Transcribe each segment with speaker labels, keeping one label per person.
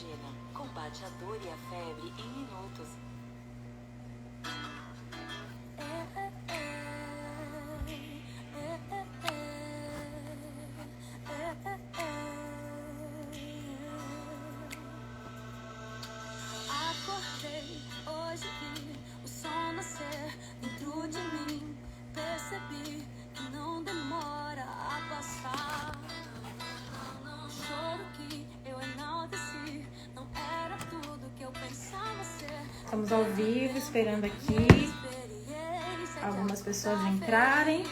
Speaker 1: Imagina, combate a dor e a febre em minutos.
Speaker 2: Acordei, hoje vi o sol nascer dentro de mim. Percebi que não demora a passar. O choro que eu enalteci não era tudo que eu pensava ser.
Speaker 3: Estamos ao vivo, esperando aqui algumas pessoas entrarem.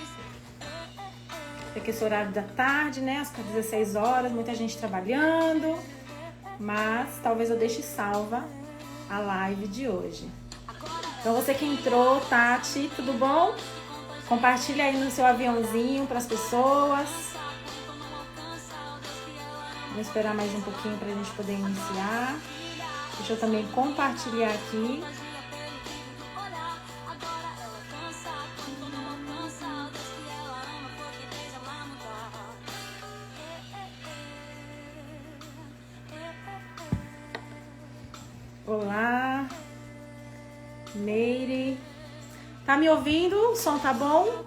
Speaker 3: Aqui esse horário da tarde, né? Às 16 horas, muita gente trabalhando. Mas talvez eu deixe salva a live de hoje. Então você que entrou, Tati, tudo bom? Compartilha aí no seu aviãozinho para as pessoas. Vou esperar mais um pouquinho para a gente poder iniciar. Deixa eu também compartilhar aqui. Olá, Meire. Tá me ouvindo? O som tá bom?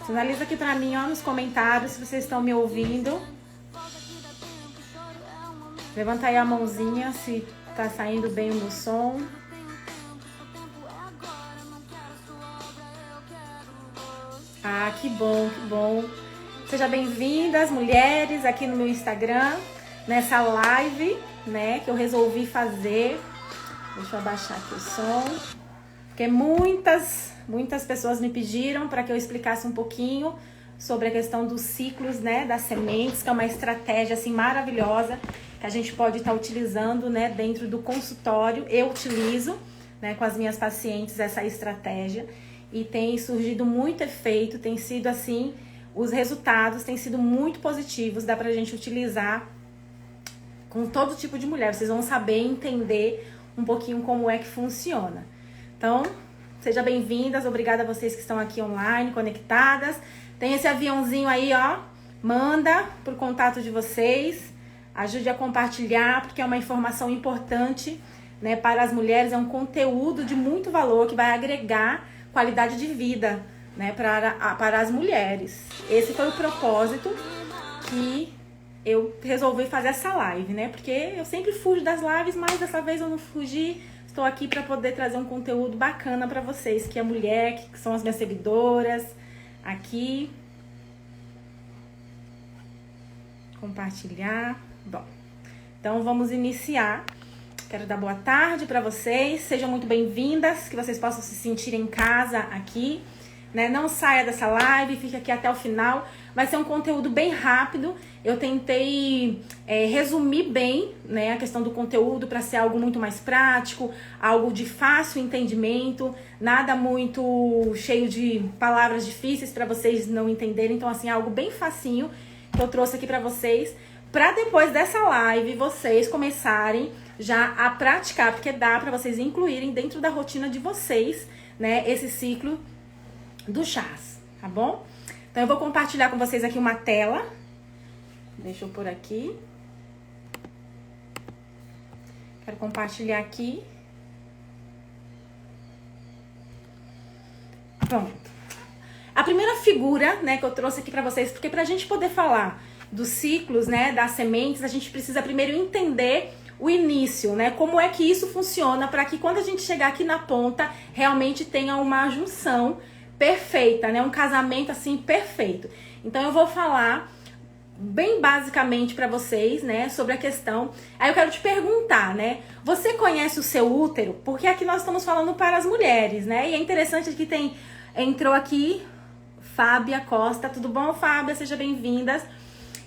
Speaker 3: Sinaliza aqui pra mim, ó, nos comentários se vocês estão me ouvindo. Levanta aí a mãozinha se tá saindo bem o meu som. Ah, que bom, que bom. Sejam bem-vindas, mulheres, aqui no meu Instagram, nessa live, né, que eu resolvi fazer. Deixa eu abaixar aqui o som. Porque muitas pessoas me pediram para que eu explicasse um pouquinho sobre a questão dos ciclos, né, das sementes, que é uma estratégia assim maravilhosa que a gente pode estar utilizando, né, dentro do consultório. Eu utilizo, né, com as minhas pacientes essa estratégia e tem surgido muito efeito, tem sido assim, os resultados têm sido muito positivos, dá pra gente utilizar com todo tipo de mulher. Vocês vão saber entender um pouquinho como é que funciona. Então, sejam bem-vindas, obrigada a vocês que estão aqui online, conectadas. Tem esse aviãozinho aí, ó, manda pro contato de vocês, ajude a compartilhar, porque é uma informação importante, né, para as mulheres, é um conteúdo de muito valor que vai agregar qualidade de vida, né, para as mulheres. Esse foi o propósito que eu resolvi fazer essa live, né, porque eu sempre fujo das lives, mas dessa vez eu não fugi. Estou aqui para poder trazer um conteúdo bacana para vocês, que é mulher, que são as minhas seguidoras, aqui. Compartilhar. Bom, então vamos iniciar. Quero dar boa tarde para vocês, sejam muito bem-vindas, que vocês possam se sentir em casa aqui, né? Não saia dessa live, fique aqui até o final. Vai ser um conteúdo bem rápido. Eu tentei resumir bem, né, a questão do conteúdo para ser algo muito mais prático, algo de fácil entendimento, nada muito cheio de palavras difíceis para vocês não entenderem. Então, assim, algo bem facinho que eu trouxe aqui para vocês, para depois dessa live vocês começarem já a praticar, porque dá para vocês incluírem dentro da rotina de vocês, né, esse ciclo do chás, tá bom? Então eu vou compartilhar com vocês aqui uma tela. Deixa eu pôr aqui. Quero compartilhar aqui. Pronto. A primeira figura, né, que eu trouxe aqui pra vocês, porque pra gente poder falar dos ciclos, né, das sementes, a gente precisa primeiro entender o início, né, como é que isso funciona, para que quando a gente chegar aqui na ponta, realmente tenha uma junção perfeita, né, um casamento assim perfeito. Então eu vou falar bem basicamente para vocês, né, sobre a questão. Aí eu quero te perguntar, né, você conhece o seu útero? Porque aqui nós estamos falando para as mulheres, né, e é interessante que entrou aqui Fábia Costa. Tudo bom, Fábia? Seja bem-vindas.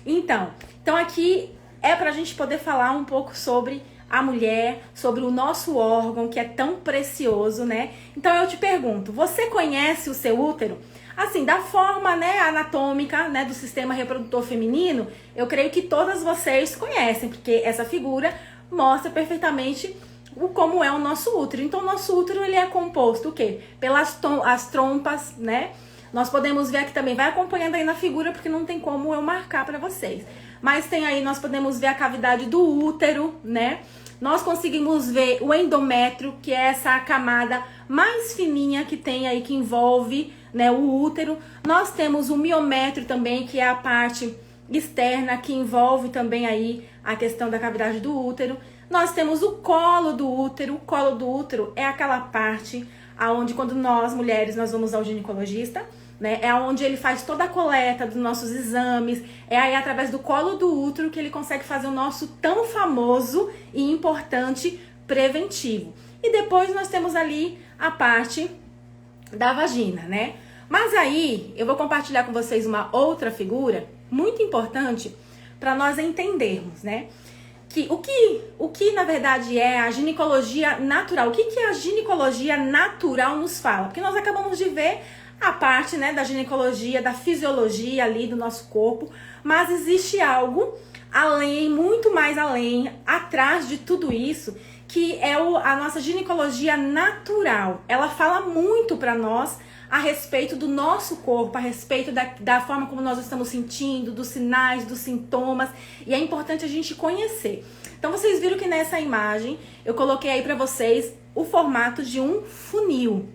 Speaker 3: Então aqui é pra gente poder falar um pouco sobre a mulher, sobre o nosso órgão que é tão precioso, né? Então eu te pergunto, você conhece o seu útero? Assim, da forma, né, anatômica, né, do sistema reprodutor feminino, eu creio que todas vocês conhecem, porque essa figura mostra perfeitamente como é o nosso útero. Então o nosso útero, ele é composto o quê? Pelas as trompas, né, Nós podemos ver aqui também, vai acompanhando aí na figura, porque não tem como eu marcar para vocês. Mas tem aí, nós podemos ver a cavidade do útero, né? Nós conseguimos ver o endométrio, que é essa camada mais fininha que tem aí, que envolve, né, o útero. Nós temos o miométrio também, que é a parte externa, que envolve também aí a questão da cavidade do útero. Nós temos o colo do útero. O colo do útero é aquela parte aonde, quando nós, mulheres, nós vamos ao ginecologista, né, é onde ele faz toda a coleta dos nossos exames. É aí através do colo do útero que ele consegue fazer o nosso tão famoso e importante preventivo. E depois nós temos ali a parte da vagina, né? Mas aí eu vou compartilhar com vocês uma outra figura muito importante para nós entendermos, né? Que o que na verdade é a ginecologia natural. O que a ginecologia natural nos fala? Porque nós acabamos de ver a parte, né, da ginecologia, da fisiologia ali do nosso corpo, mas existe algo além, muito mais além, atrás de tudo isso, que é a nossa ginecologia natural. Ela fala muito para nós a respeito do nosso corpo, a respeito da forma como nós estamos sentindo, dos sinais, dos sintomas, e é importante a gente conhecer. Então vocês viram que nessa imagem eu coloquei aí para vocês o formato de um funil.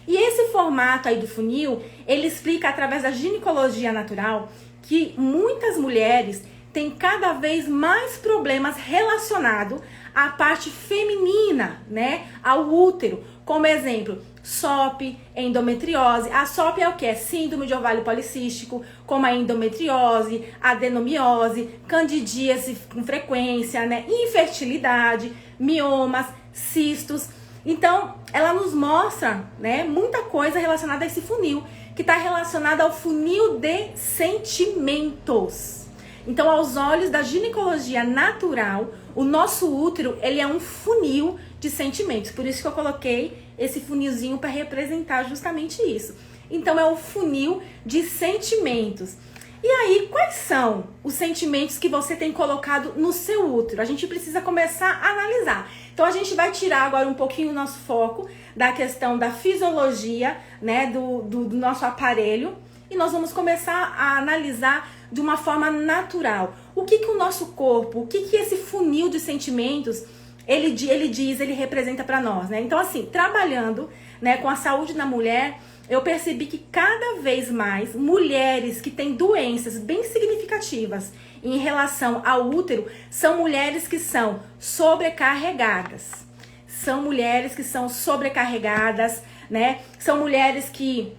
Speaker 3: E esse formato aí do funil, ele explica através da ginecologia natural que muitas mulheres têm cada vez mais problemas relacionados à parte feminina, né? Ao útero. Como exemplo, SOP, endometriose. A SOP é o que? É síndrome de ovário policístico, como a endometriose, adenomiose, candidíase com frequência, né? Infertilidade, miomas, cistos. Então, ela nos mostra, né, muita coisa relacionada a esse funil, que está relacionada ao funil de sentimentos. Então, aos olhos da ginecologia natural, o nosso útero, ele é um funil de sentimentos. Por isso que eu coloquei esse funilzinho para representar justamente isso. Então, é o funil de sentimentos. E aí, quais são os sentimentos que você tem colocado no seu útero? A gente precisa começar a analisar. Então, a gente vai tirar agora um pouquinho o nosso foco da questão da fisiologia, né, do nosso aparelho, e nós vamos começar a analisar de uma forma natural. O que o nosso corpo, o que esse funil de sentimentos, ele representa para nós, né? Então, assim, trabalhando, né, com a saúde da mulher, eu percebi que cada vez mais mulheres que têm doenças bem significativas em relação ao útero são mulheres que são sobrecarregadas. São mulheres que são sobrecarregadas, né? São mulheres que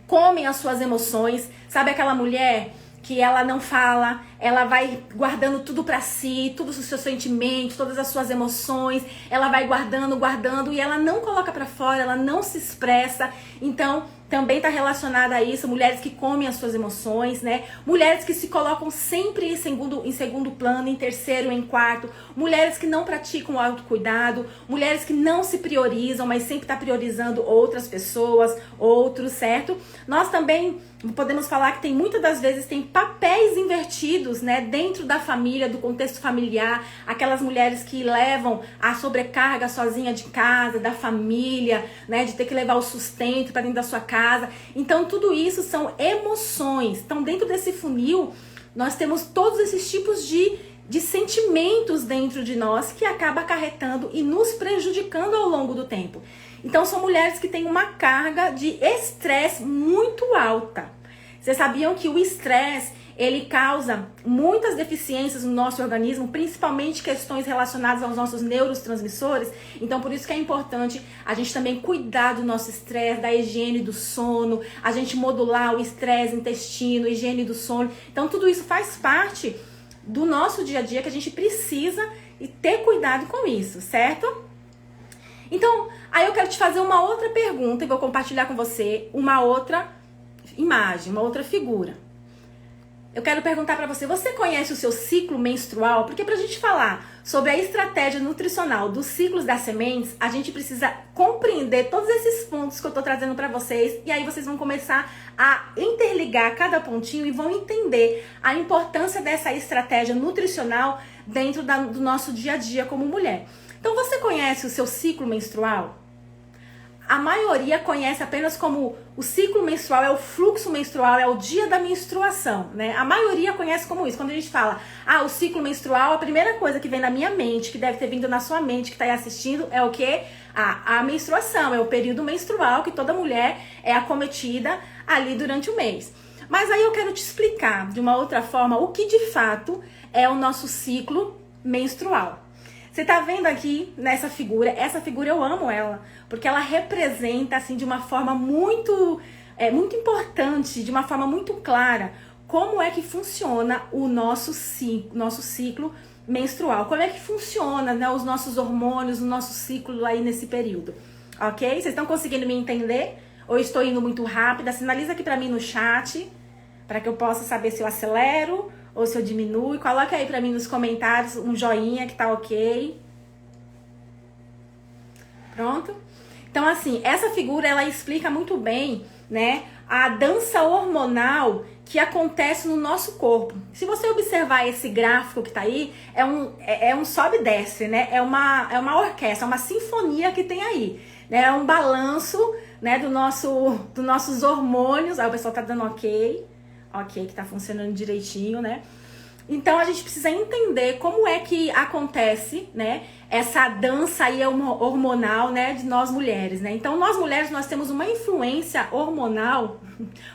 Speaker 3: comem as suas emoções. Sabe aquela mulher que ela não fala, ela vai guardando tudo pra si, todos os seus sentimentos, todas as suas emoções, ela vai guardando e ela não coloca pra fora, ela não se expressa. Então, também tá relacionada a isso, mulheres que comem as suas emoções, né? Mulheres que se colocam sempre em segundo plano, em terceiro, em quarto, mulheres que não praticam o autocuidado, mulheres que não se priorizam, mas sempre tá priorizando outras pessoas, outros, certo? Nós também podemos falar que muitas das vezes tem papéis invertidos, né, dentro da família, do contexto familiar, aquelas mulheres que levam a sobrecarga sozinha de casa, da família, né, de ter que levar o sustento para dentro da sua casa. Então tudo isso são emoções. Então dentro desse funil nós temos todos esses tipos de sentimentos dentro de nós que acaba acarretando e nos prejudicando ao longo do tempo. Então são mulheres que têm uma carga de estresse muito alta. Vocês sabiam que o estresse, ele causa muitas deficiências no nosso organismo, principalmente questões relacionadas aos nossos neurotransmissores? Então por isso que é importante a gente também cuidar do nosso estresse, da higiene do sono, a gente modular o estresse, intestino, higiene do sono. Então tudo isso faz parte do nosso dia a dia que a gente precisa ter cuidado com isso, certo? Então, aí eu quero te fazer uma outra pergunta e vou compartilhar com você uma outra imagem, uma outra figura. Eu quero perguntar pra você, você conhece o seu ciclo menstrual? Porque pra gente falar sobre a estratégia nutricional dos ciclos das sementes, a gente precisa compreender todos esses pontos que eu tô trazendo pra vocês, e aí vocês vão começar a interligar cada pontinho e vão entender a importância dessa estratégia nutricional dentro do nosso dia a dia como mulher. Então, você conhece o seu ciclo menstrual? a maioria conhece apenas como o ciclo menstrual, é o fluxo menstrual, é o dia da menstruação, né? A maioria conhece como isso. Quando a gente fala, o ciclo menstrual, a primeira coisa que vem na minha mente, que deve ter vindo na sua mente, que está aí assistindo, é o quê? A menstruação, é o período menstrual que toda mulher é acometida ali durante o mês. Mas aí eu quero te explicar de uma outra forma o que de fato é o nosso ciclo menstrual. Você tá vendo aqui nessa figura, essa figura eu amo ela, porque ela representa assim de uma forma muito importante, de uma forma muito clara, como é que funciona o nosso ciclo menstrual, como é que funciona, né, os nossos hormônios, o nosso ciclo aí nesse período, ok? Vocês estão conseguindo me entender? Ou estou indo muito rápida? Sinaliza aqui pra mim no chat, para que eu possa saber se eu acelero ou se eu diminuo. E coloca aí pra mim nos comentários um joinha que tá ok. Pronto? Então, assim, essa figura, ela explica muito bem, né, a dança hormonal que acontece no nosso corpo. Se você observar esse gráfico que tá aí, é um sobe e desce, né? É uma orquestra, uma sinfonia que tem aí, né? É um balanço, né, dos nossos hormônios. Aí o pessoal tá dando ok, que tá funcionando direitinho, né? Então a gente precisa entender como é que acontece, né, essa dança aí hormonal, né, de nós mulheres, né? Então nós mulheres, nós temos uma influência hormonal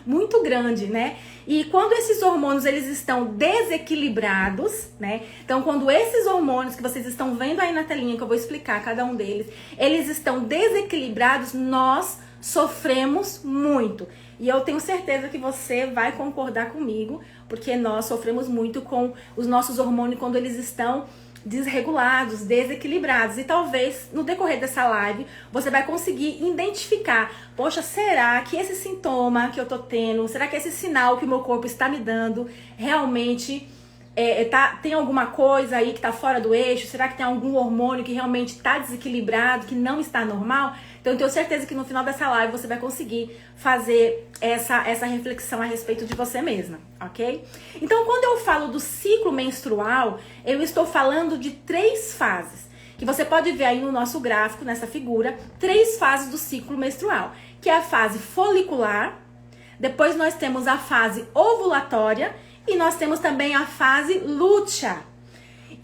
Speaker 3: muito grande, né? E quando esses hormônios eles estão desequilibrados, né? Então quando esses hormônios que vocês estão vendo aí na telinha, que eu vou explicar cada um deles, eles estão desequilibrados, nós sofremos muito. E eu tenho certeza que você vai concordar comigo, porque nós sofremos muito com os nossos hormônios quando eles estão desregulados, desequilibrados. E talvez no decorrer dessa live você vai conseguir identificar, poxa, será que esse sintoma que eu tô tendo, será que esse sinal que o meu corpo está me dando realmente tem alguma coisa aí que tá fora do eixo? Será que tem algum hormônio que realmente tá desequilibrado, que não está normal? Então eu tenho certeza que no final dessa live você vai conseguir fazer essa reflexão a respeito de você mesma, ok? Então quando eu falo do ciclo menstrual, eu estou falando de 3 fases, que você pode ver aí no nosso gráfico, nessa figura, 3 fases do ciclo menstrual, que é a fase folicular, depois nós temos a fase ovulatória e nós temos também a fase lútea.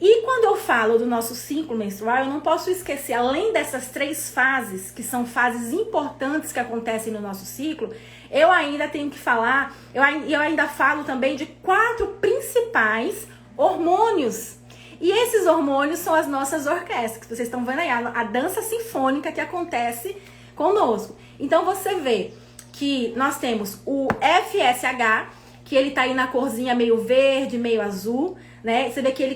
Speaker 3: E quando eu falo do nosso ciclo menstrual, eu não posso esquecer, além dessas 3 fases, que são fases importantes que acontecem no nosso ciclo, eu ainda tenho que falar, eu ainda falo também de 4 principais hormônios. E esses hormônios são as nossas orquestras, que vocês estão vendo aí, a dança sinfônica que acontece conosco. Então você vê que nós temos o FSH, que ele tá aí na corzinha meio verde, meio azul, né? Você vê que ele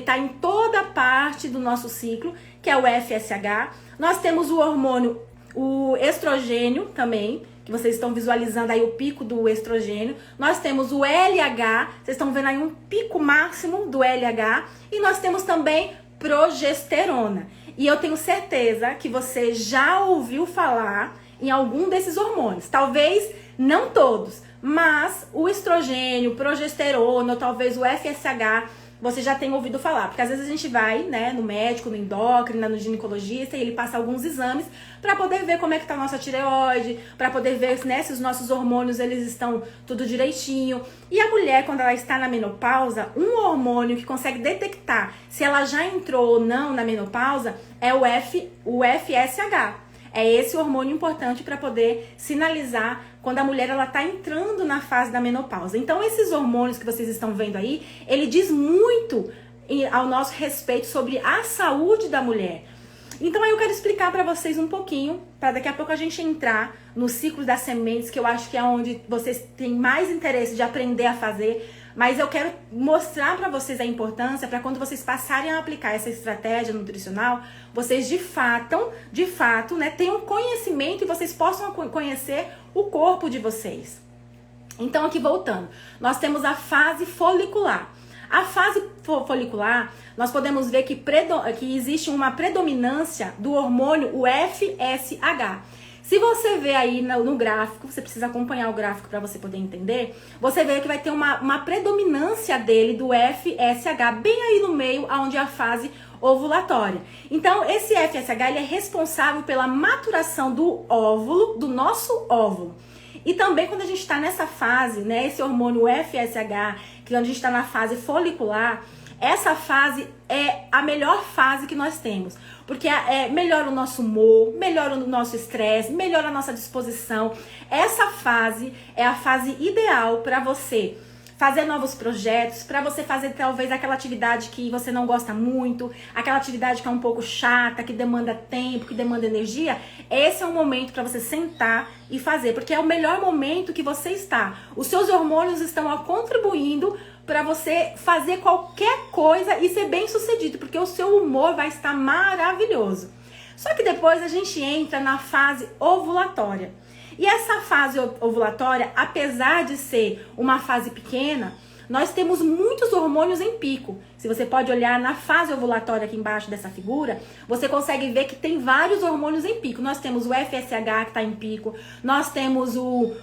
Speaker 3: tá em toda parte do nosso ciclo, que é o FSH. Nós temos o hormônio, o estrogênio também, que vocês estão visualizando aí o pico do estrogênio. Nós temos o LH, vocês estão vendo aí um pico máximo do LH. E nós temos também progesterona. E eu tenho certeza que você já ouviu falar em algum desses hormônios. Talvez não todos, mas o estrogênio, progesterona, ou talvez o FSH, você já tem ouvido falar. Porque às vezes a gente vai, né, no médico, no endócrino, no ginecologista, e ele passa alguns exames para poder ver como é que tá a nossa tireoide, para poder ver, né, se os nossos hormônios eles estão tudo direitinho. E a mulher, quando ela está na menopausa, um hormônio que consegue detectar se ela já entrou ou não na menopausa é o FSH. É esse hormônio importante para poder sinalizar quando a mulher ela tá entrando na fase da menopausa. Então esses hormônios que vocês estão vendo aí, ele diz muito ao nosso respeito sobre a saúde da mulher. Então aí eu quero explicar para vocês um pouquinho, para daqui a pouco a gente entrar no ciclo das sementes, que eu acho que é onde vocês têm mais interesse de aprender a fazer. Mas eu quero mostrar para vocês a importância para quando vocês passarem a aplicar essa estratégia nutricional, vocês de fato, né, tenham conhecimento e vocês possam conhecer o corpo de vocês. Então aqui voltando, nós temos a fase folicular. A fase folicular, nós podemos ver que existe uma predominância do hormônio, o FSH. Se você vê aí no gráfico, você precisa acompanhar o gráfico para você poder entender, você vê que vai ter uma predominância dele do FSH bem aí no meio, onde é a fase ovulatória. Então, esse FSH ele é responsável pela maturação do óvulo, do nosso óvulo. E também quando a gente está nessa fase, né, esse hormônio FSH, que é onde a gente está na fase folicular, essa fase é a melhor fase que nós temos. Porque melhora o nosso humor, melhora o nosso estresse, melhora a nossa disposição. Essa fase é a fase ideal para você fazer novos projetos, para você fazer talvez aquela atividade que você não gosta muito, aquela atividade que é um pouco chata, que demanda tempo, que demanda energia. Esse é o momento para você sentar e fazer, porque é o melhor momento que você está. Os seus hormônios estão contribuindo para você fazer qualquer coisa e ser bem sucedido, porque o seu humor vai estar maravilhoso. Só que depois a gente entra na fase ovulatória. E essa fase ovulatória, apesar de ser uma fase pequena, nós temos muitos hormônios em pico. Se você pode olhar na fase ovulatória aqui embaixo dessa figura, você consegue ver que tem vários hormônios em pico. Nós temos o FSH que está em pico, nós temos o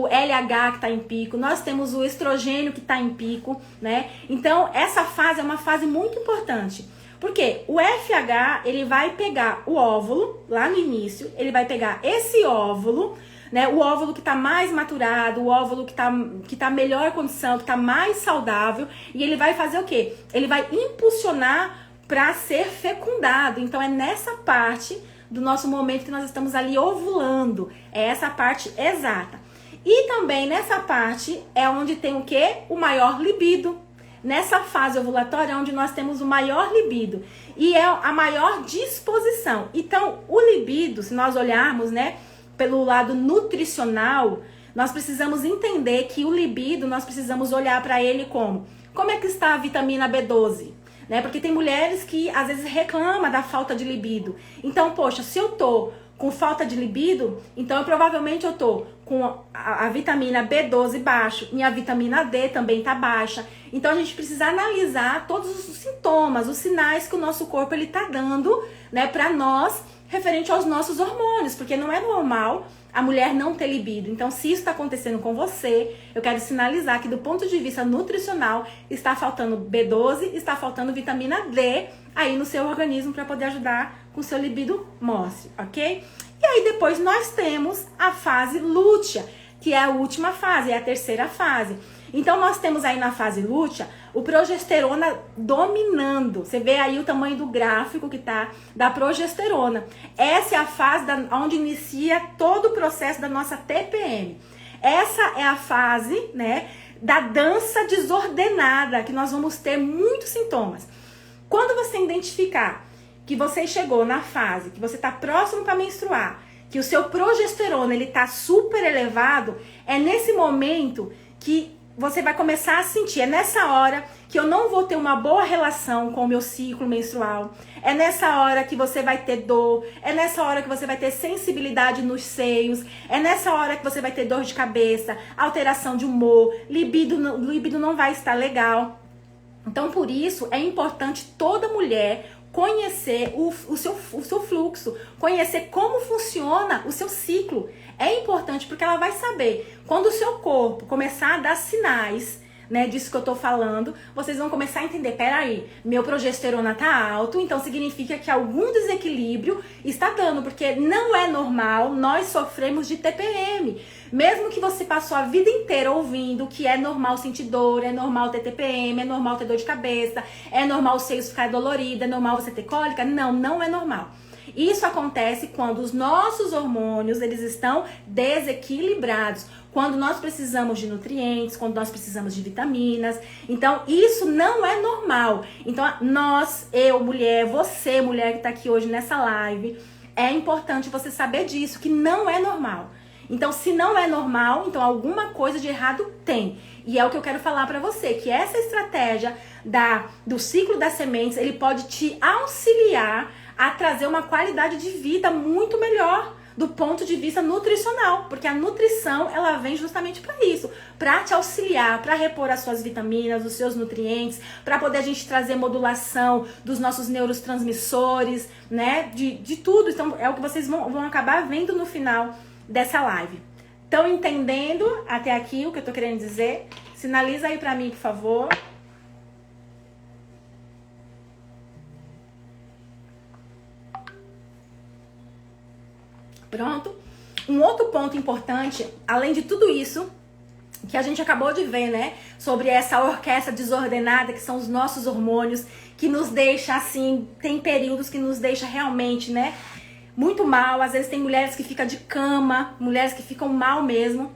Speaker 3: LH que está em pico, nós temos o estrogênio que está em pico, né? Então, essa fase é uma fase muito importante. Porque o FH, ele vai pegar o óvulo, lá no início, ele vai pegar esse óvulo, né, o óvulo que está mais maturado, o óvulo que tá melhor condição, que está mais saudável, e ele vai fazer o quê? Ele vai impulsionar para ser fecundado. Então é nessa parte do nosso momento que nós estamos ali ovulando, é essa parte exata. E também nessa parte é onde tem o quê? O maior libido. Nessa fase ovulatória é onde nós temos o maior libido e é a maior disposição. Então o libido, se nós olharmos, né, pelo lado nutricional, nós precisamos entender que o libido, nós precisamos olhar para ele como é que está a vitamina B12, né? Porque tem mulheres que às vezes reclamam da falta de libido. Então, poxa, se eu tô com falta de libido, então provavelmente eu tô com a vitamina B12 baixo e a vitamina D também tá baixa. Então a gente precisa analisar todos os sintomas, os sinais que o nosso corpo ele tá dando, né, para nós, referente aos nossos hormônios, porque não é normal a mulher não ter libido. Então, se isso está acontecendo com você, eu quero sinalizar que do ponto de vista nutricional, está faltando B12, está faltando vitamina D aí no seu organismo para poder ajudar com o seu libido mostre, ok? E aí depois nós temos a fase lútea, que é a última fase, é a terceira fase. Então nós temos aí na fase lútea o progesterona dominando. Você vê aí o tamanho do gráfico que tá da progesterona. Essa é a fase onde inicia todo o processo da nossa TPM. Essa é a fase, né, da dança desordenada, que nós vamos ter muitos sintomas. Quando você identificar que você chegou na fase, que você está próximo para menstruar, que o seu progesterona ele tá super elevado, é nesse momento que você vai começar a sentir, é nessa hora que eu não vou ter uma boa relação com o meu ciclo menstrual, é nessa hora que você vai ter dor, é nessa hora que você vai ter sensibilidade nos seios, é nessa hora que você vai ter dor de cabeça, alteração de humor, libido não vai estar legal. Então, por isso, é importante toda mulher conhecer o seu fluxo, conhecer como funciona o seu ciclo. É importante porque ela vai saber, quando o seu corpo começar a dar sinais, né, disso que eu tô falando, vocês vão começar a entender, peraí, meu progesterona tá alto, então significa que algum desequilíbrio está dando, porque não é normal nós sofremos de TPM. Mesmo que você passou a vida inteira ouvindo que é normal sentir dor, é normal ter TPM, é normal ter dor de cabeça, é normal os seios ficar doloridos, é normal você ter cólica, não é normal. Isso acontece quando os nossos hormônios, eles estão desequilibrados, quando nós precisamos de nutrientes, quando nós precisamos de vitaminas. Então, isso não é normal. Então, nós, eu, mulher, você, mulher que está aqui hoje nessa live, é importante você saber disso, que não é normal. Então, se não é normal, então alguma coisa de errado tem. E é o que eu quero falar pra você, que essa estratégia do ciclo das sementes, ele pode te auxiliar a trazer uma qualidade de vida muito melhor do ponto de vista nutricional, porque a nutrição, ela vem justamente para isso, para te auxiliar, para repor as suas vitaminas, os seus nutrientes, para poder a gente trazer modulação dos nossos neurotransmissores, né, de tudo. Então é o que vocês vão acabar vendo no final dessa live. Estão entendendo até aqui o que eu tô querendo dizer? Sinaliza aí pra mim, por favor. Pronto. Um outro ponto importante, além de tudo isso, que a gente acabou de ver, né? Sobre essa orquestra desordenada, que são os nossos hormônios, que nos deixa assim, tem períodos que nos deixa realmente, né? Muito mal. Às vezes tem mulheres que ficam de cama, mulheres que ficam mal mesmo.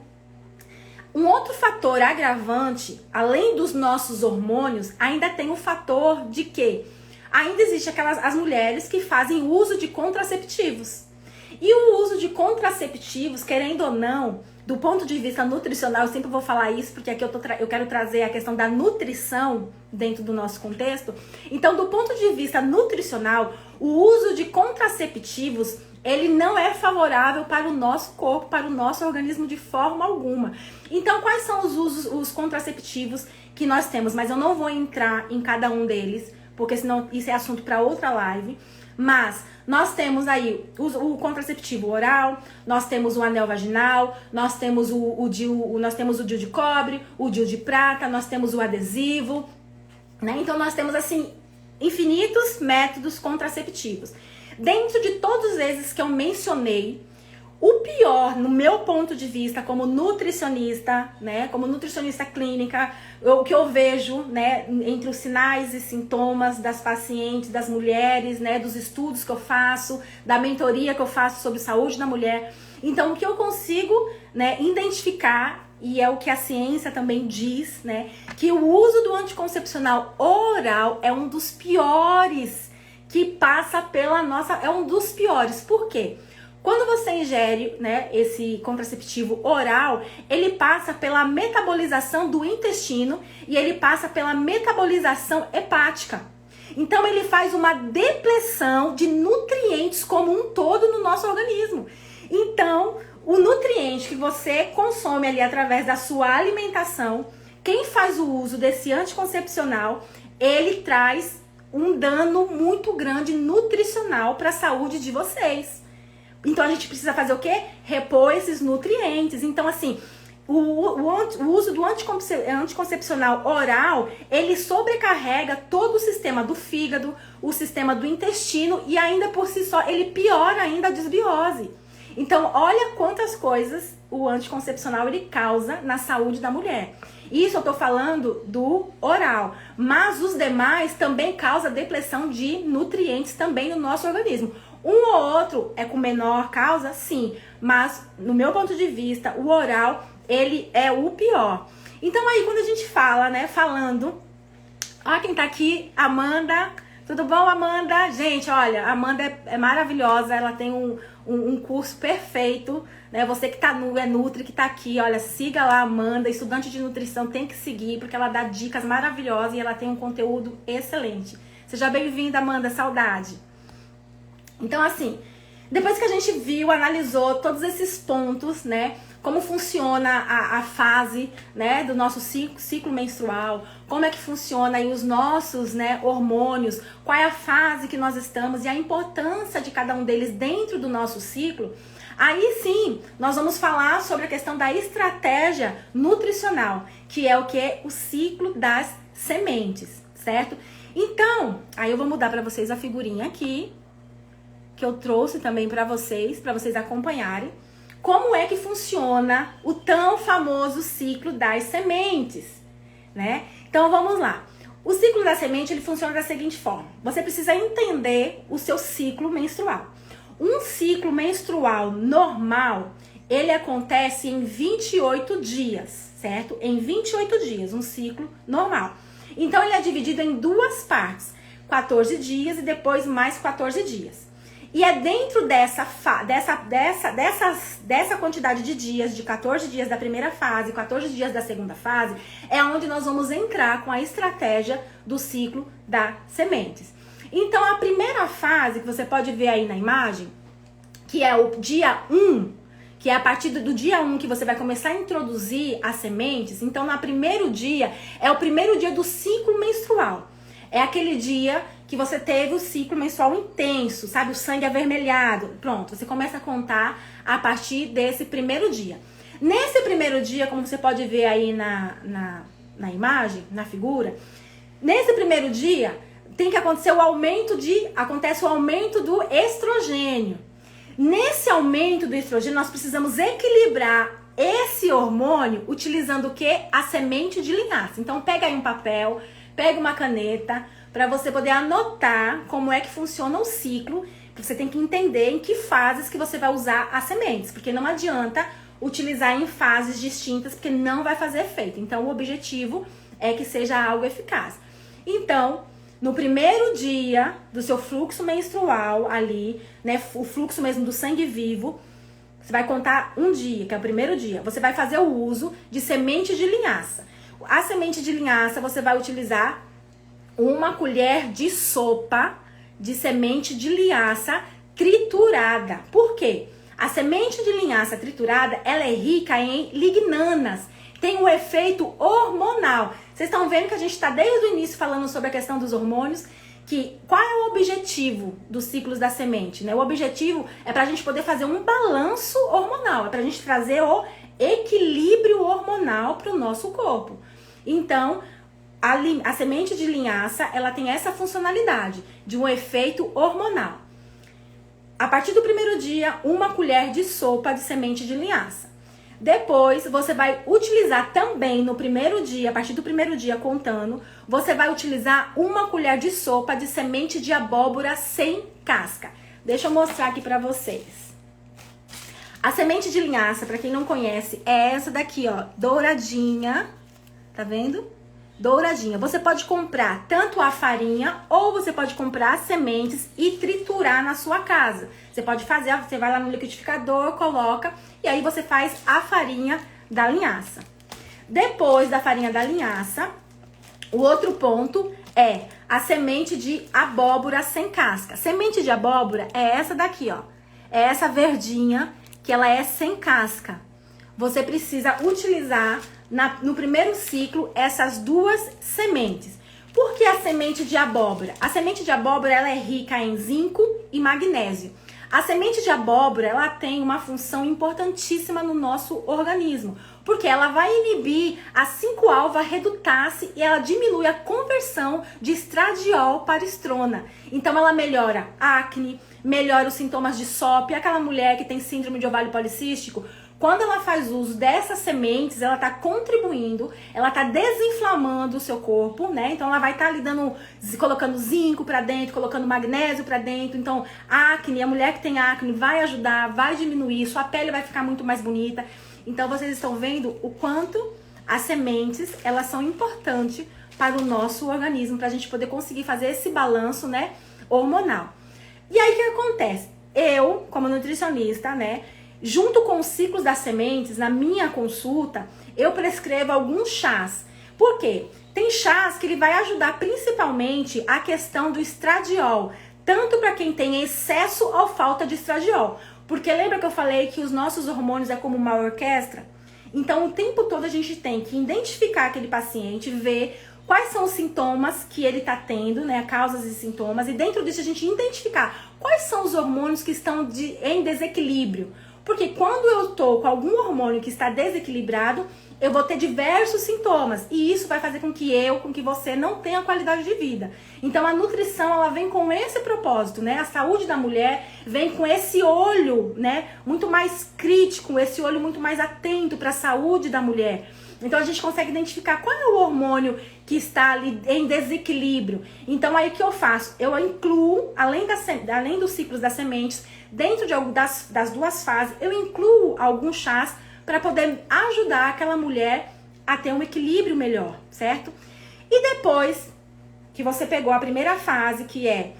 Speaker 3: Um outro fator agravante, além dos nossos hormônios, ainda tem o fator de que ainda existe as mulheres que fazem uso de contraceptivos. E o uso de contraceptivos, querendo ou não, do ponto de vista nutricional, eu sempre vou falar isso, porque aqui eu quero trazer a questão da nutrição dentro do nosso contexto. Então, do ponto de vista nutricional, o uso de contraceptivos, ele não é favorável para o nosso corpo, para o nosso organismo de forma alguma. Então, quais são os contraceptivos que nós temos? Mas eu não vou entrar em cada um deles, porque senão isso é assunto para outra live. Mas nós temos aí o contraceptivo oral, nós temos o anel vaginal, nós temos o DIU de cobre, o DIU de prata, nós temos o adesivo, né? Então nós temos assim infinitos métodos contraceptivos. Dentro de todos esses que eu mencionei, o pior, no meu ponto de vista, como nutricionista, né, como nutricionista clínica, o que eu vejo, né, entre os sinais e sintomas das pacientes, das mulheres, né, dos estudos que eu faço, da mentoria que eu faço sobre saúde da mulher. Então, o que eu consigo, né, identificar, e é o que a ciência também diz, né, que o uso do anticoncepcional oral é um dos piores que passa pela nossa... É um dos piores. Por quê? Quando você ingere, né, esse contraceptivo oral, ele passa pela metabolização do intestino e ele passa pela metabolização hepática. Então ele faz uma depleção de nutrientes como um todo no nosso organismo. Então, o nutriente que você consome ali através da sua alimentação, quem faz o uso desse anticoncepcional, ele traz um dano muito grande nutricional para a saúde de vocês. Então a gente precisa fazer o quê? Repor esses nutrientes. Então assim, o uso do anticoncepcional oral, ele sobrecarrega todo o sistema do fígado, o sistema do intestino e ainda por si só, ele piora ainda a desbiose. Então olha quantas coisas o anticoncepcional ele causa na saúde da mulher. Isso eu tô falando do oral, mas os demais também causam depleção de nutrientes também no nosso organismo. Um ou outro é com menor causa, sim, mas no meu ponto de vista, o oral, ele é o pior. Então aí quando a gente fala, né, falando, ó quem tá aqui, Amanda, tudo bom, Amanda? Gente, olha, a Amanda é maravilhosa, ela tem um curso perfeito, né, você que é Nutri, que tá aqui, olha, siga lá a Amanda, estudante de nutrição, tem que seguir, porque ela dá dicas maravilhosas e ela tem um conteúdo excelente. Seja bem-vinda, Amanda, saudade. Então, assim, depois que a gente viu, analisou todos esses pontos, né, como funciona a fase, né, do nosso ciclo menstrual, como é que funciona aí os nossos, né, hormônios, qual é a fase que nós estamos e a importância de cada um deles dentro do nosso ciclo, aí sim, nós vamos falar sobre a questão da estratégia nutricional, que é o que? O ciclo das sementes, certo? Então, aí eu vou mudar para vocês a figurinha aqui, que eu trouxe também para vocês acompanharem, como é que funciona o tão famoso ciclo das sementes, né? Então vamos lá. O ciclo da semente, ele funciona da seguinte forma. Você precisa entender o seu ciclo menstrual. Um ciclo menstrual normal, ele acontece em 28 dias, certo? Em 28 dias, um ciclo normal. Então ele é dividido em duas partes, 14 dias e depois mais 14 dias. E é dentro dessa quantidade de dias, de 14 dias da primeira fase, 14 dias da segunda fase, é onde nós vamos entrar com a estratégia do ciclo das sementes. Então, a primeira fase, que você pode ver aí na imagem, que é o dia 1, que é a partir do dia 1 que você vai começar a introduzir as sementes. Então, no primeiro dia, é o primeiro dia do ciclo menstrual. É aquele dia que você teve o ciclo menstrual intenso, sabe? O sangue avermelhado. Pronto, você começa a contar a partir desse primeiro dia. Nesse primeiro dia, como você pode ver aí na imagem, na figura, nesse primeiro dia tem que acontecer acontece o aumento do estrogênio. Nesse aumento do estrogênio, nós precisamos equilibrar esse hormônio utilizando o quê? A semente de linhaça. Então pega aí um papel, pega uma caneta, para você poder anotar como é que funciona o ciclo. Você tem que entender em que fases que você vai usar as sementes, porque não adianta utilizar em fases distintas, porque não vai fazer efeito. Então o objetivo é que seja algo eficaz. Então, no primeiro dia do seu fluxo menstrual ali, né, o fluxo mesmo do sangue vivo, você vai contar um dia, que é o primeiro dia. Você vai fazer o uso de semente de linhaça. A semente de linhaça você vai utilizar 1 colher de sopa de semente de linhaça triturada. Por quê? A semente de linhaça triturada, ela é rica em lignanas. Tem um efeito hormonal. Vocês estão vendo que a gente está desde o início falando sobre a questão dos hormônios. Qual é o objetivo dos ciclos da semente, né? O objetivo é para a gente poder fazer um balanço hormonal, é para a gente trazer o equilíbrio hormonal para o nosso corpo. Então, a semente de linhaça, ela tem essa funcionalidade de um efeito hormonal. A partir do primeiro dia, 1 colher de sopa de semente de linhaça. Depois, você vai utilizar também no primeiro dia, a partir do primeiro dia contando, você vai utilizar 1 colher de sopa de semente de abóbora sem casca. Deixa eu mostrar aqui pra vocês. A semente de linhaça, pra quem não conhece, é essa daqui, ó, douradinha. Tá vendo? Douradinha. Você pode comprar tanto a farinha ou você pode comprar as sementes e triturar na sua casa. Você pode fazer, você vai lá no liquidificador, coloca e aí você faz a farinha da linhaça. Depois da farinha da linhaça, o outro ponto é a semente de abóbora sem casca. Semente de abóbora é essa daqui, ó. É essa verdinha que ela é sem casca. Você precisa utilizar no primeiro ciclo essas 2 sementes. Por que a semente de abóbora? A semente de abóbora ela é rica em zinco e magnésio. A semente de abóbora ela tem uma função importantíssima no nosso organismo, porque ela vai inibir a 5-alfa redutase e ela diminui a conversão de estradiol para estrona. Então ela melhora acne, melhora os sintomas de SOP, aquela mulher que tem síndrome de ovário policístico. Quando ela faz uso dessas sementes, ela está contribuindo, ela está desinflamando o seu corpo, né? Então ela vai estar ali colocando zinco para dentro, colocando magnésio para dentro. Então, acne, a mulher que tem acne vai ajudar, vai diminuir, sua pele vai ficar muito mais bonita. Então vocês estão vendo o quanto as sementes, elas são importantes para o nosso organismo, para a gente poder conseguir fazer esse balanço, né, hormonal. E aí o que acontece? Eu, como nutricionista, né, junto com os ciclos das sementes, na minha consulta, eu prescrevo alguns chás. Por quê? Tem chás que ele vai ajudar principalmente a questão do estradiol, tanto para quem tem excesso ou falta de estradiol. Porque lembra que eu falei que os nossos hormônios é como uma orquestra? Então, o tempo todo a gente tem que identificar aquele paciente, ver quais são os sintomas que ele está tendo, né, causas e sintomas, e dentro disso a gente identificar quais são os hormônios que estão em desequilíbrio. Porque quando eu tô com algum hormônio que está desequilibrado, eu vou ter diversos sintomas. E isso vai fazer com que você não tenha qualidade de vida. Então a nutrição, ela vem com esse propósito, né? A saúde da mulher vem com esse olho, né, muito mais crítico, esse olho muito mais atento para a saúde da mulher. Então a gente consegue identificar qual é o hormônio que está ali em desequilíbrio. Então aí o que eu faço? Eu incluo, além dos ciclos das sementes, dentro das 2 fases, eu incluo alguns chás para poder ajudar aquela mulher a ter um equilíbrio melhor, certo? E depois que você pegou a primeira fase, que é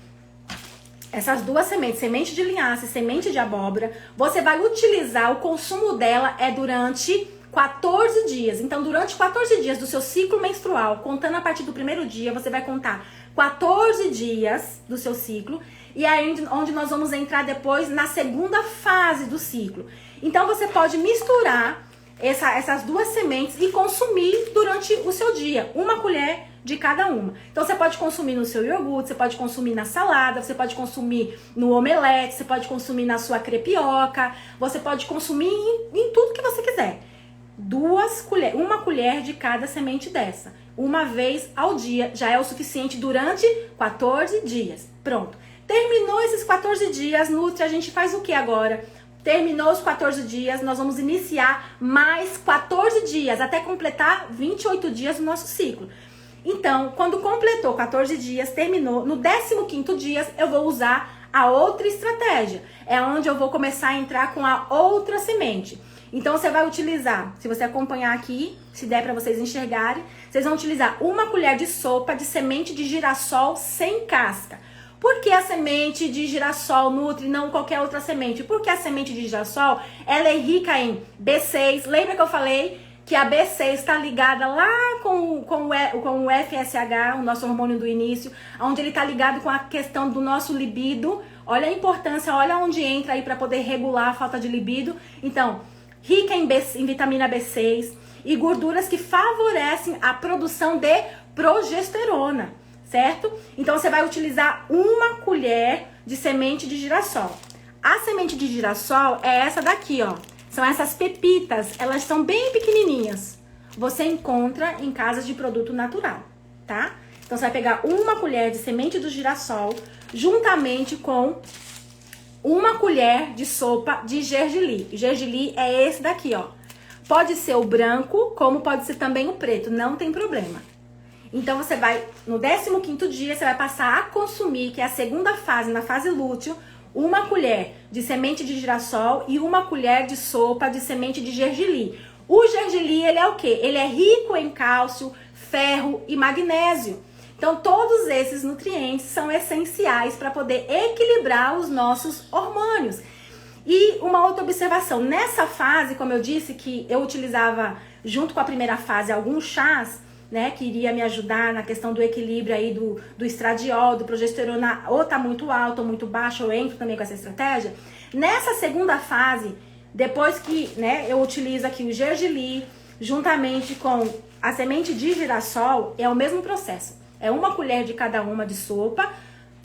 Speaker 3: essas 2 sementes, semente de linhaça e semente de abóbora, você vai utilizar, o consumo dela é durante 14 dias. Então, durante 14 dias do seu ciclo menstrual, contando a partir do primeiro dia, você vai contar 14 dias do seu ciclo, e aí onde nós vamos entrar depois na segunda fase do ciclo. Então, você pode misturar essas 2 sementes e consumir durante o seu dia. 1 colher de cada uma. Então você pode consumir no seu iogurte, você pode consumir na salada, você pode consumir no omelete, você pode consumir na sua crepioca, você pode consumir em tudo que você quiser. Uma colher de cada semente dessa. Uma vez ao dia já é o suficiente durante 14 dias. Pronto. Terminou esses 14 dias, Nutri, a gente faz o que agora? Terminou os 14 dias, nós vamos iniciar mais 14 dias, até completar 28 dias do nosso ciclo. Então, quando completou 14 dias, terminou, no 15º dia eu vou usar a outra estratégia. É onde eu vou começar a entrar com a outra semente. Então, você vai utilizar, se você acompanhar aqui, se der para vocês enxergarem, vocês vão utilizar uma colher de sopa de semente de girassol sem casca. Por que a semente de girassol Nutri, não qualquer outra semente? Porque a semente de girassol, ela é rica em B6. Lembra que eu falei que a B6 está ligada lá com o FSH, o nosso hormônio do início, onde ele está ligado com a questão do nosso libido. Olha a importância, olha onde entra aí para poder regular a falta de libido. Então, rica em vitamina B6 e gorduras que favorecem a produção de progesterona. Certo? Então, você vai utilizar uma colher de semente de girassol. A semente de girassol é essa daqui, ó. São essas pepitas, elas são bem pequenininhas. Você encontra em casas de produto natural, tá? Então, você vai pegar uma colher de semente do girassol juntamente com uma colher de sopa de gergelim. Gergelim é esse daqui, ó. Pode ser o branco, como pode ser também o preto, não tem problema. Então, você vai, no 15º dia, você vai passar a consumir, que é a segunda fase, na fase lúteo, uma colher de semente de girassol e uma colher de sopa de semente de gergelim. O gergelim, ele é o quê? Ele é rico em cálcio, ferro e magnésio. Então, todos esses nutrientes são essenciais para poder equilibrar os nossos hormônios. E uma outra observação, nessa fase, como eu disse, que eu utilizava, junto com a primeira fase, alguns chás, né, que iria me ajudar na questão do equilíbrio aí do estradiol, do progesterona, ou tá muito alto ou muito baixo, eu entro também com essa estratégia. Nessa segunda fase, depois que, né, eu utilizo aqui o gergelim, juntamente com a semente de girassol, é o mesmo processo. É uma colher de cada uma de sopa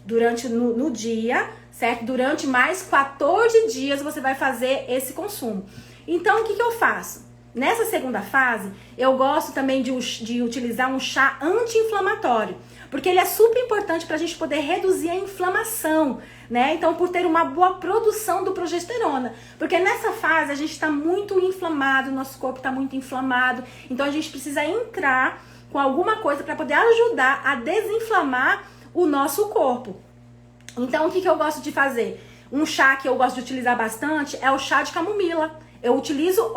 Speaker 3: no dia, certo? Durante mais 14 dias você vai fazer esse consumo. Então, o que eu faço? Nessa segunda fase, eu gosto também de utilizar um chá anti-inflamatório, porque ele é super importante para a gente poder reduzir a inflamação, né? Então, por ter uma boa produção do progesterona, porque nessa fase a gente está muito inflamado, nosso corpo está muito inflamado, então a gente precisa entrar com alguma coisa para poder ajudar a desinflamar o nosso corpo. Então, o que eu gosto de fazer? Um chá que eu gosto de utilizar bastante é o chá de camomila. Eu utilizo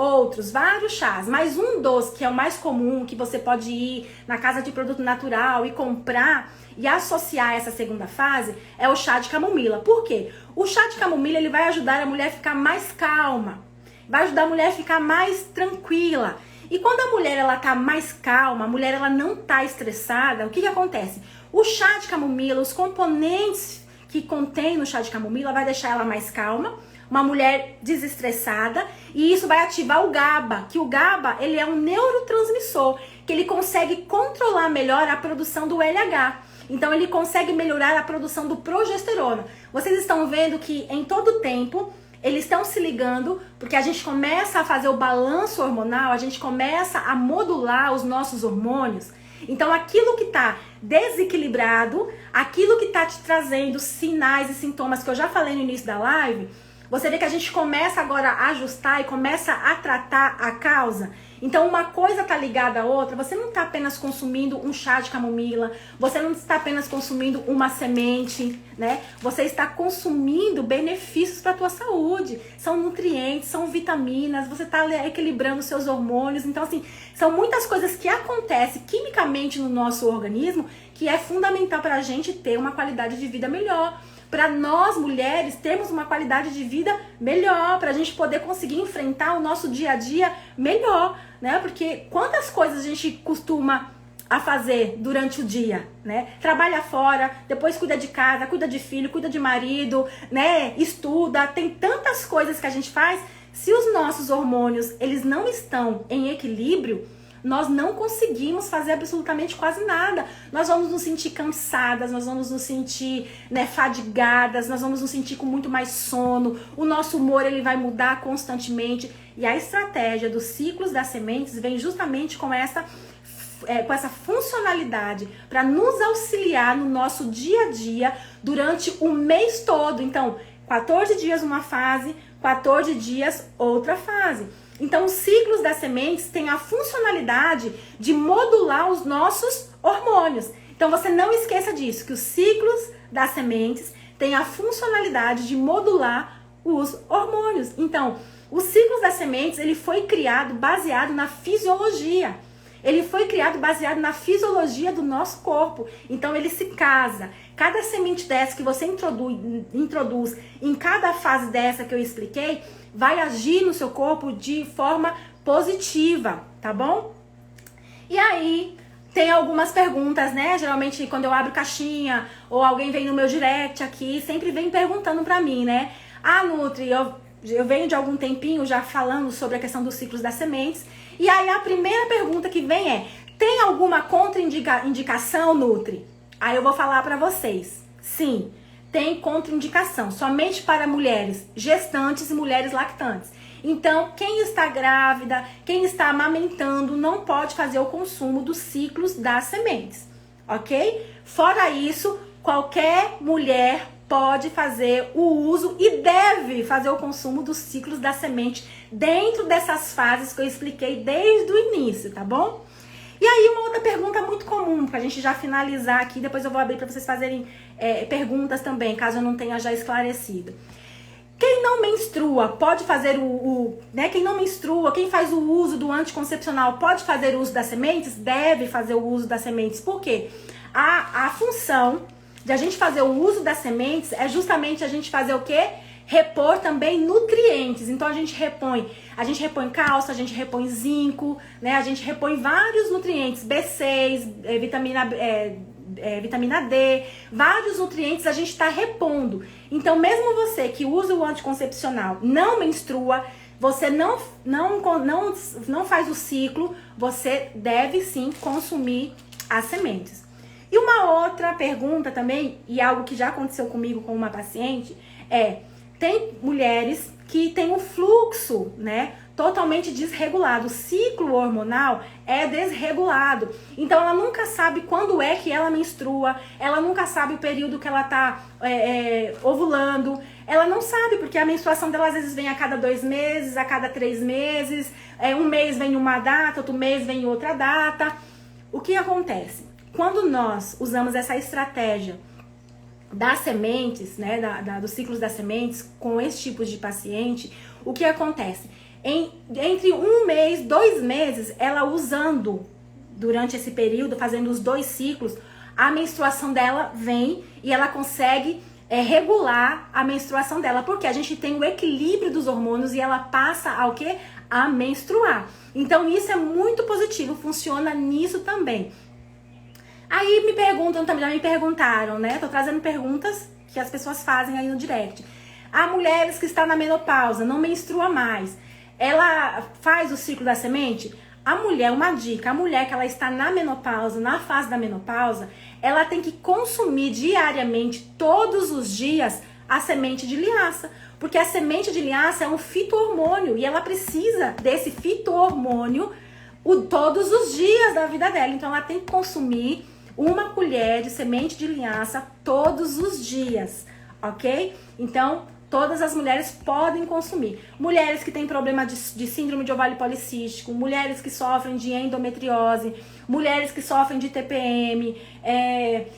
Speaker 3: vários chás, mas um dos que é o mais comum, que você pode ir na casa de produto natural e comprar e associar essa segunda fase, é o chá de camomila. Por quê? O chá de camomila, ele vai ajudar a mulher a ficar mais calma, vai ajudar a mulher a ficar mais tranquila. E quando a mulher ela tá mais calma, a mulher ela não tá estressada, o que acontece? O chá de camomila, os componentes que contém no chá de camomila vai deixar ela mais calma, uma mulher desestressada, e isso vai ativar o GABA, que o GABA, ele é um neurotransmissor, que ele consegue controlar melhor a produção do LH. Então, ele consegue melhorar a produção do progesterona. Vocês estão vendo que em todo tempo, eles estão se ligando, porque a gente começa a fazer o balanço hormonal, a gente começa a modular os nossos hormônios. Então, aquilo que está desequilibrado, aquilo que está te trazendo sinais e sintomas que eu já falei no início da live, você vê que a gente começa agora a ajustar e começa a tratar a causa. Então, uma coisa tá ligada à outra. Você não está apenas consumindo um chá de camomila, você não está apenas consumindo uma semente, né? Você está consumindo benefícios para a tua saúde. São nutrientes, são vitaminas, você está equilibrando seus hormônios. Então, assim, são muitas coisas que acontecem quimicamente no nosso organismo que é fundamental para a gente ter uma qualidade de vida melhor. Para nós, mulheres, termos uma qualidade de vida melhor, para a gente poder conseguir enfrentar o nosso dia a dia melhor, né? Porque quantas coisas a gente costuma a fazer durante o dia, né? Trabalha fora, depois cuida de casa, cuida de filho, cuida de marido, né? Estuda, tem tantas coisas que a gente faz. Se os nossos hormônios, eles não estão em equilíbrio, nós não conseguimos fazer absolutamente quase nada. Nós vamos nos sentir cansadas, nós vamos nos sentir, né, fadigadas, nós vamos nos sentir com muito mais sono, o nosso humor ele vai mudar constantemente. E a estratégia dos ciclos das sementes vem justamente com essa funcionalidade para nos auxiliar no nosso dia a dia durante o mês todo. Então, 14 dias uma fase, 14 dias outra fase. Então, os ciclos das sementes têm a funcionalidade de modular os nossos hormônios. Então, você não esqueça disso, que os ciclos das sementes têm a funcionalidade de modular os hormônios. Então, os ciclos das sementes, ele foi criado baseado na fisiologia. Ele foi criado baseado na fisiologia do nosso corpo. Então, ele se casa. Cada semente dessa que você introduz em cada fase dessa que eu expliquei, vai agir no seu corpo de forma positiva, tá bom? E aí, tem algumas perguntas, né? Geralmente, quando eu abro caixinha, ou alguém vem no meu direct aqui, sempre vem perguntando pra mim, né? Ah, Nutri, eu venho de algum tempinho já falando sobre a questão dos ciclos das sementes. E aí a primeira pergunta que vem é: tem alguma contraindicação, Nutri? Aí eu vou falar pra vocês. Sim, tem contraindicação, somente para mulheres gestantes e mulheres lactantes. Então, quem está grávida, quem está amamentando, não pode fazer o consumo dos ciclos das sementes, ok? Fora isso, qualquer mulher pode fazer o uso e deve fazer o consumo dos ciclos da semente dentro dessas fases que eu expliquei desde o início, tá bom? E aí uma outra pergunta muito comum, pra gente já finalizar aqui, depois eu vou abrir pra vocês fazerem perguntas também, caso eu não tenha já esclarecido. Quem não menstrua pode fazer né? Quem não menstrua, quem faz o uso do anticoncepcional pode fazer o uso das sementes? Deve fazer o uso das sementes. Por quê? A função de a gente fazer o uso das sementes é justamente a gente fazer o quê? Repor também nutrientes. Então a gente repõe cálcio, a gente repõe zinco, né? A gente repõe vários nutrientes, B6, vitamina D, vários nutrientes a gente está repondo. Então mesmo você que usa o anticoncepcional, não menstrua, você não faz o ciclo, você deve sim consumir as sementes. E uma outra pergunta também, e algo que já aconteceu comigo com uma paciente, tem mulheres que têm o fluxo, né, totalmente desregulado. O ciclo hormonal é desregulado. Então ela nunca sabe quando é que ela menstrua, ela nunca sabe o período que ela tá ovulando. Ela não sabe, porque a menstruação dela às vezes vem a cada 2 meses, a cada 3 meses, um mês vem uma data, outro mês vem outra data. O que acontece? Quando nós usamos essa estratégia das sementes, né, dos ciclos das sementes, com esse tipo de paciente, o que acontece? Entre 1 mês, 2 meses, ela usando durante esse período, fazendo os 2 ciclos, a menstruação dela vem e ela consegue regular a menstruação dela, porque a gente tem o equilíbrio dos hormônios e ela passa ao quê? A menstruar. Então isso é muito positivo, funciona nisso também. Aí me perguntam também, já me perguntaram, né? Tô trazendo perguntas que as pessoas fazem aí no direct. Há mulheres que estão na menopausa, não menstrua mais. Ela faz o ciclo da semente? A mulher, uma dica, a mulher que ela está na menopausa, na fase da menopausa, ela tem que consumir diariamente, todos os dias, a semente de linhaça. Porque a semente de linhaça é um fito-hormônio e ela precisa desse fito-hormônio todos os dias da vida dela. Então ela tem que consumir 1 colher de semente de linhaça todos os dias, ok? Então, todas as mulheres podem consumir. Mulheres que têm problema de síndrome de ovário policístico, mulheres que sofrem de endometriose, mulheres que sofrem de TPM,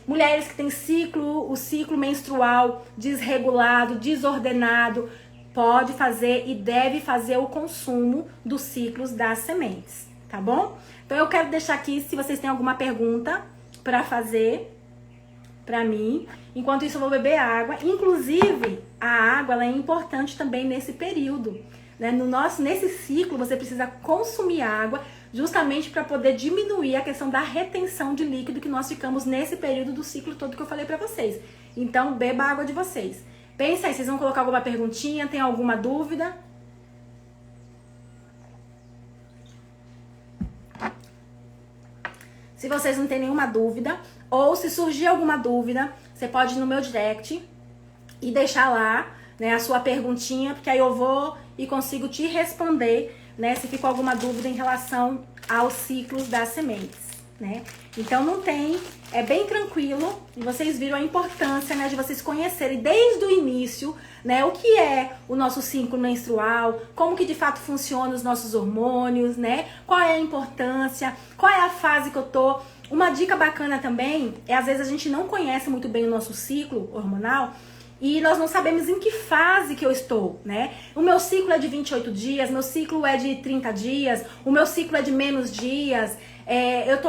Speaker 3: mulheres que têm o ciclo menstrual desregulado, desordenado, pode fazer e deve fazer o consumo dos ciclos das sementes, tá bom? Então eu quero deixar aqui, se vocês têm alguma pergunta para fazer para mim. Enquanto isso eu vou beber água. Inclusive, a água ela é importante também nesse período, né? Nesse ciclo você precisa consumir água justamente para poder diminuir a questão da retenção de líquido que nós ficamos nesse período do ciclo todo que eu falei para vocês. Então, beba a água de vocês. Pensa aí, vocês vão colocar alguma perguntinha? Tem alguma dúvida? Se vocês não têm nenhuma dúvida, ou se surgir alguma dúvida, você pode ir no meu direct e deixar lá, né, a sua perguntinha, porque aí eu vou e consigo te responder, né, se ficou alguma dúvida em relação aos ciclos das sementes, né? Então não tem, é bem tranquilo, e vocês viram a importância, né, de vocês conhecerem desde o início, né, o que é o nosso ciclo menstrual, como que de fato funcionam os nossos hormônios, né, qual é a importância, qual é a fase que eu tô. Uma dica bacana também é, às vezes a gente não conhece muito bem o nosso ciclo hormonal, e nós não sabemos em que fase que eu estou, né? O meu ciclo é de 28 dias, meu ciclo é de 30 dias, o meu ciclo é de menos dias, eu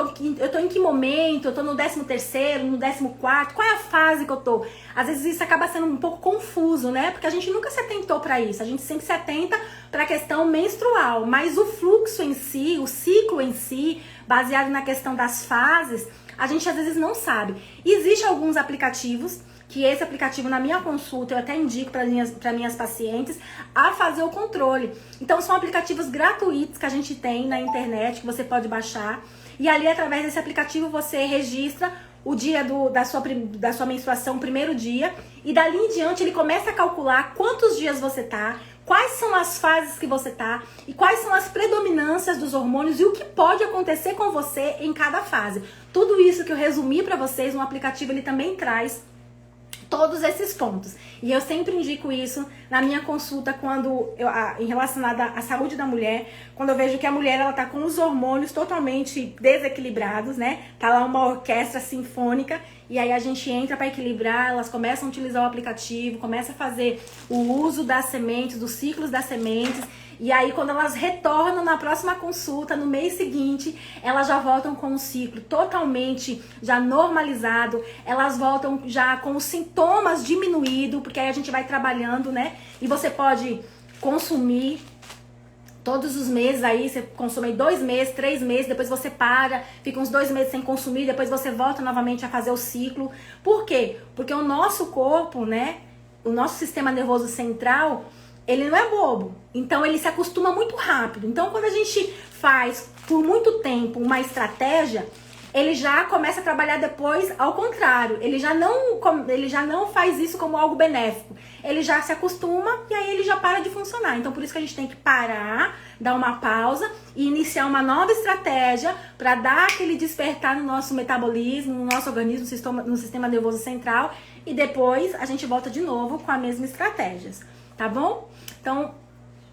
Speaker 3: tô em que momento, eu tô no 13º, no 14º, qual é a fase que eu tô? Às vezes isso acaba sendo um pouco confuso, né? Porque a gente nunca se atentou para isso, a gente sempre se atenta para a questão menstrual, mas o fluxo em si, o ciclo em si, baseado na questão das fases, a gente às vezes não sabe. Existem alguns aplicativos, que esse aplicativo na minha consulta eu até indico para minhas pacientes a fazer o controle. Então são aplicativos gratuitos que a gente tem na internet, que você pode baixar, e ali através desse aplicativo você registra o dia da sua menstruação, o primeiro dia, e dali em diante ele começa a calcular quantos dias você tá, quais são as fases que você tá e quais são as predominâncias dos hormônios e o que pode acontecer com você em cada fase. Tudo isso que eu resumi para vocês no aplicativo, ele também traz todos esses pontos. E eu sempre indico isso na minha consulta quando em relacionada à saúde da mulher, quando eu vejo que a mulher ela tá com os hormônios totalmente desequilibrados, né? Tá lá uma orquestra sinfônica e aí a gente entra para equilibrar, elas começam a utilizar o aplicativo, começam a fazer o uso das sementes, dos ciclos das sementes. E aí, quando elas retornam na próxima consulta, no mês seguinte, elas já voltam com o ciclo totalmente já normalizado, elas voltam já com os sintomas diminuídos, porque aí a gente vai trabalhando, né? E você pode consumir todos os meses aí, você consome 2 meses, 3 meses, depois você para, fica uns 2 meses sem consumir, depois você volta novamente a fazer o ciclo. Por quê? Porque o nosso corpo, né? O nosso sistema nervoso central, ele não é bobo, então ele se acostuma muito rápido. Então quando a gente faz por muito tempo uma estratégia, ele já começa a trabalhar depois ao contrário. Ele já não faz isso como algo benéfico. Ele já se acostuma e aí ele já para de funcionar. Então por isso que a gente tem que parar, dar uma pausa e iniciar uma nova estratégia para dar aquele despertar no nosso metabolismo, no nosso organismo, no sistema nervoso central, e depois a gente volta de novo com a mesma estratégia. Tá bom? Então,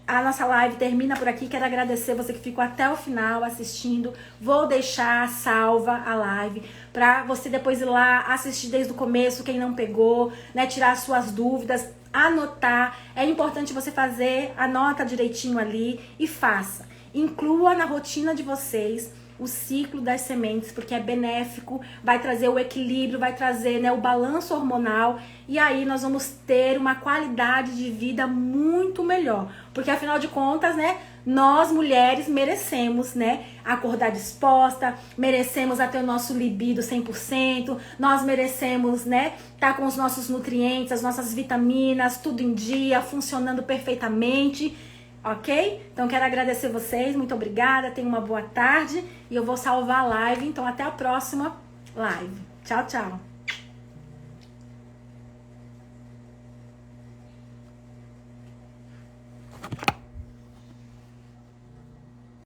Speaker 3: a nossa live termina por aqui. Quero agradecer você que ficou até o final assistindo. Vou deixar salva a live pra você depois ir lá assistir desde o começo, quem não pegou, né? Tirar suas dúvidas, anotar. É importante você fazer, anota direitinho ali e faça. Inclua na rotina de vocês o ciclo das sementes, porque é benéfico, vai trazer o equilíbrio, vai trazer, né, o balanço hormonal, e aí nós vamos ter uma qualidade de vida muito melhor, porque afinal de contas, né, nós mulheres merecemos, né, acordar disposta, merecemos ter o nosso libido 100%, nós merecemos, né, estar com os nossos nutrientes, as nossas vitaminas, tudo em dia, funcionando perfeitamente. Ok? Então quero agradecer vocês, muito obrigada, tenham uma boa tarde e eu vou salvar a live, então até a próxima live. Tchau, tchau!